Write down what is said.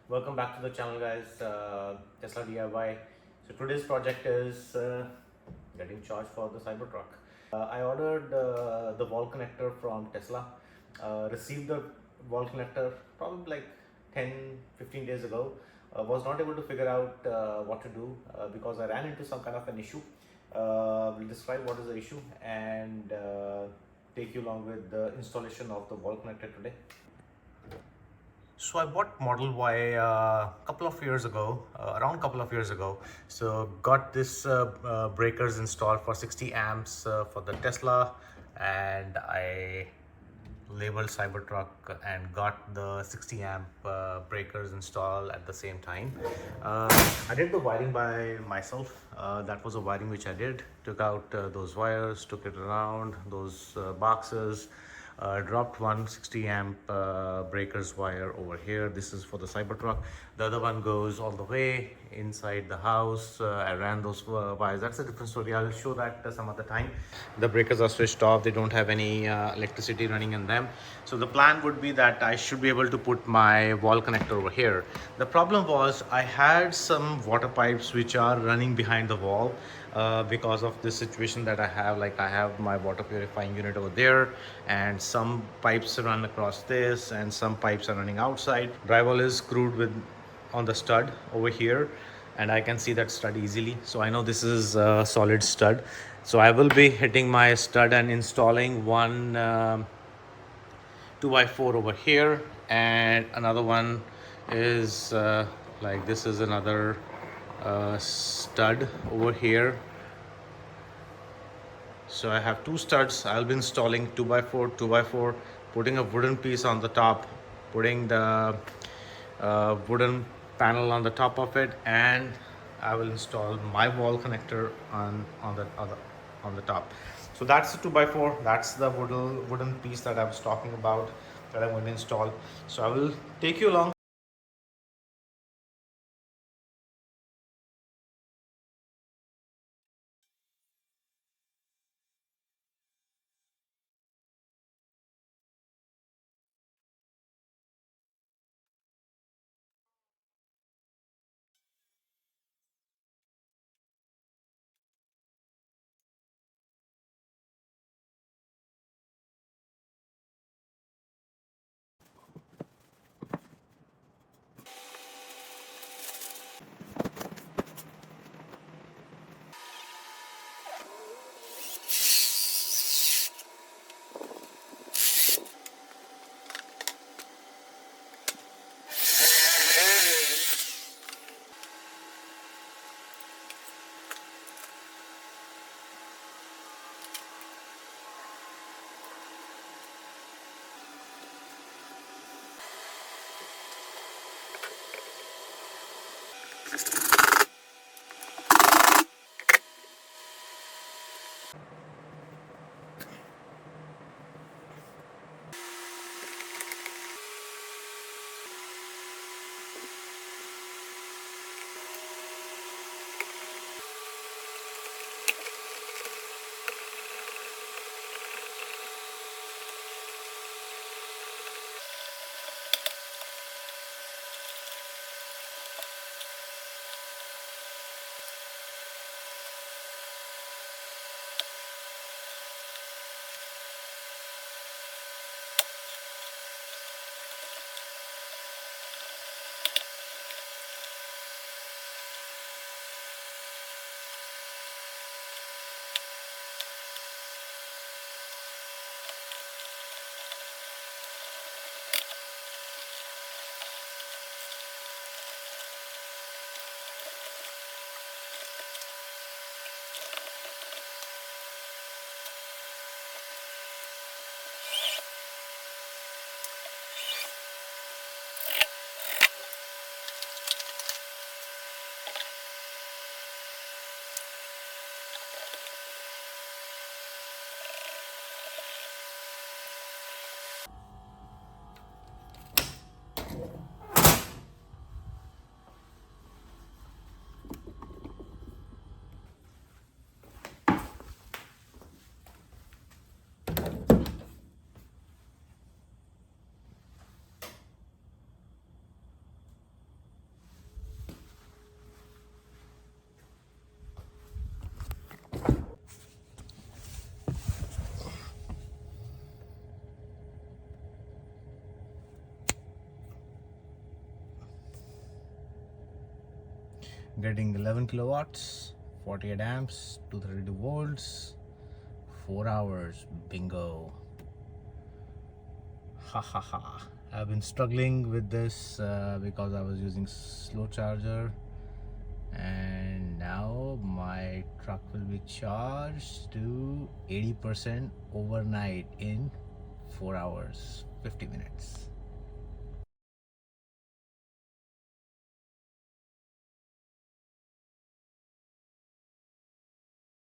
Welcome back to the channel, guys. Tesla DIY. So today's project is getting charged for the Cybertruck. I ordered the wall connector from Tesla. Received the wall connector probably like 10-15 days ago. Was not able to figure out what to do because I ran into some kind of an issue. We'll describe what is the issue and take you along with the installation of the wall connector today. So I bought Model Y a couple of years ago, around couple of years ago. So got this breakers installed for 60 amps for the Tesla, and I labeled Cybertruck and got the 60 amp breakers installed at the same time. I did the wiring by myself. That was a wiring which I did. Took out those wires, took it around those boxes. Dropped one 60 amp breakers wire over here. This is for the Cybertruck. The other one goes all the way inside the house. I ran those wires. That's a different story. I'll show that some other time. The breakers are switched off. They don't have any electricity running in them. So the plan would be that I should be able to put my wall connector over here. The problem was I had some water pipes which are running behind the wall. Because of this situation that I have, like I have my water purifying unit over there, and some pipes run across this and some pipes are running outside. Drywall is screwed with on the stud over here, and I can see that stud easily, so I know this is a solid stud. So I will be hitting my stud and installing one 2x4 over here, and another one is like this is another stud over here. So I have two studs. I'll be installing 2x4, 2x4, putting a wooden piece on the top, putting the wooden panel on the top of it, and I will install my wall connector on the top. So that's the 2x4. That's the wooden piece that I was talking about that I'm going to install. So I will take you along. getting 11 kilowatts, 48 amps, 232 volts, 4 hours. Bingo. Ha ha ha. I've been struggling with this because I was using slow charger, and now my truck will be charged to 80% overnight in 4 hours 50 minutes.